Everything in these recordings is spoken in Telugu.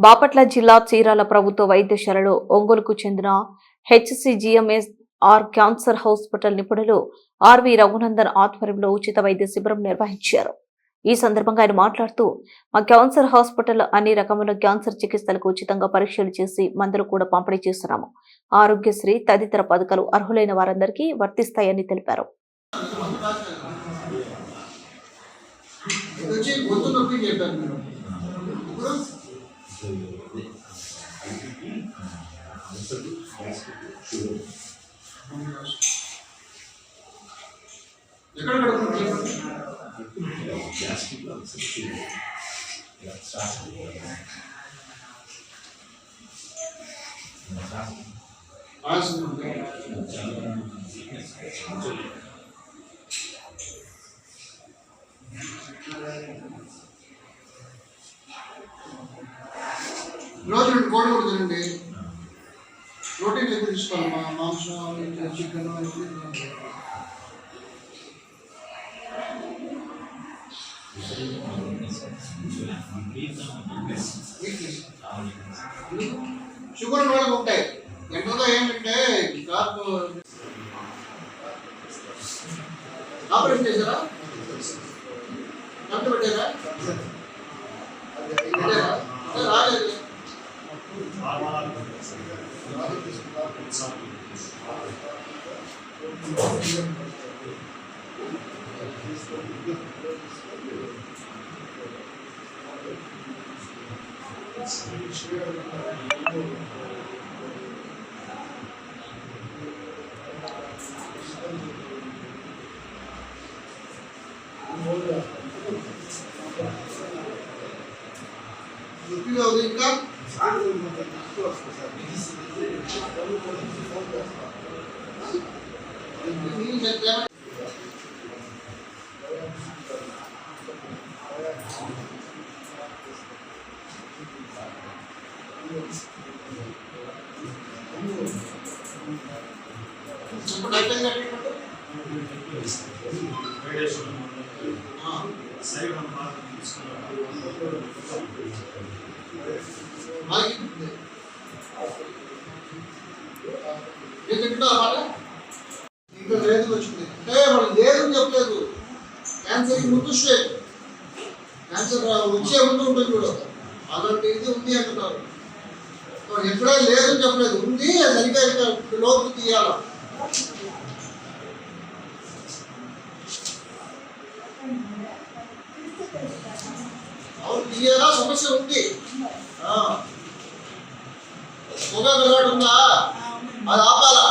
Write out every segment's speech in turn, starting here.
బాపట్ల జిల్లా చీరాల ప్రభుత్వ వైద్యశాలలో ఒంగోలుకు చెందిన హెచ్సిజిఎంఎస్ క్యాన్సర్ హాస్పిటల్ నిపుణులు ఆర్వి రఘునందన్ ఆధ్వర్యంలో ఉచిత వైద్య శిబిరం నిర్వహించారు. ఈ సందర్భంగా ఆయన మాట్లాడుతూ, మా క్యాన్సర్ హాస్పిటల్ అన్ని రకముల క్యాన్సర్ చికిత్సలకు ఉచితంగా పరీక్షలు చేసి మందులు కూడా పంపిణీ చేస్తున్నాము. ఆరోగ్యశ్రీ తదితర పథకాలు అర్హులైన వారందరికీ వర్తిస్తాయని తెలిపారు. రోజు 2 కోడి కొడుతుందండి. ప్రోటీన్ ఎక్కువ తీసుకోవాలి. మాంసం, చికెన్ షుగర్ వాళ్ళకి ఉంటాయి. ఎక్కువగా ఏంటంటే ఆపరేషన్ చేశారా? కంట పెట్టారా? రాలేదు. ఇంకా లేదు వచ్చింది అంటే వాళ్ళు లేదని చెప్పలేదు. క్యాన్సర్ ముందు స్టేజ్, క్యాన్సర్ వచ్చే ముందు ఉంటుంది కూడా అలాంటి ఇది ఉంది అంటున్నారు. ఎప్పుడైనా లేదని చెప్పలేదు, ఉంది సరిగ్గా లోపు తీయాల. అవును తీయాలా, సమస్య ఉంది. పొగ అలవాటు ఉందా, అది ఆపాలా.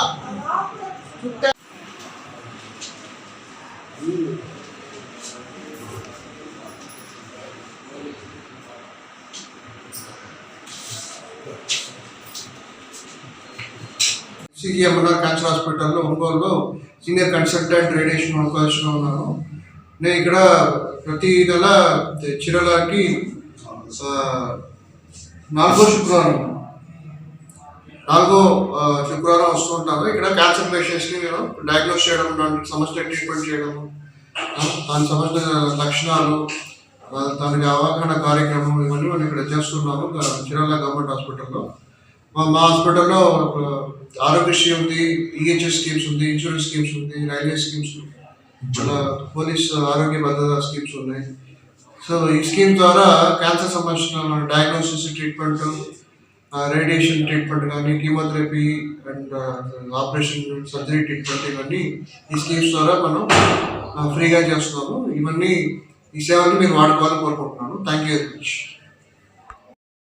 సిజిఎంఆర్ క్యాన్సర్ హాస్పిటల్లో ఒంగోలులో సీనియర్ కన్సల్టెంట్ రేడియేషన్ ఆంకాలజిస్ట్గా ఉన్నాను. నేను ఇక్కడ ప్రతి నెల చీరాలకి 4వ శుక్రవారం వస్తూ ఉంటాను. ఇక్కడ క్యాన్సర్ పేషెంట్స్ని నేను డయాగ్నోస్ చేయడం, దానికి సమస్య ట్రీట్మెంట్ చేయడం, దానికి సంబంధించిన లక్షణాలు, దానికి అవగాహన కార్యక్రమం ఇవన్నీ మనం ఇక్కడ చేస్తున్నాను చీరాల గవర్నమెంట్ హాస్పిటల్లో. మా హాస్పిటల్లో ఆరోగ్యశ్రీ ఉంది, ఈహెచ్ఎస్ స్కీమ్స్ ఉంది, ఇన్సూరెన్స్ స్కీమ్స్ ఉంది, రైల్వే స్కీమ్స్, పోలీస్ ఆరోగ్య భద్రతా స్కీమ్స్ ఉన్నాయి. సో ఈ స్కీమ్ ద్వారా క్యాన్సర్ సంబంధించిన డయాగ్నోసిస్, ట్రీట్మెంట్, రేడియేషన్ ట్రీట్మెంట్ కానీ, chemotherapy and operation, surgery treatment ఇవన్నీ ఈ స్కీమ్స్ ద్వారా మనం ఫ్రీగా చేస్తున్నాము. ఈ సేవల్ని మీరు వాడుకోవాలని కోరుకుంటున్నాను. Thank you very much.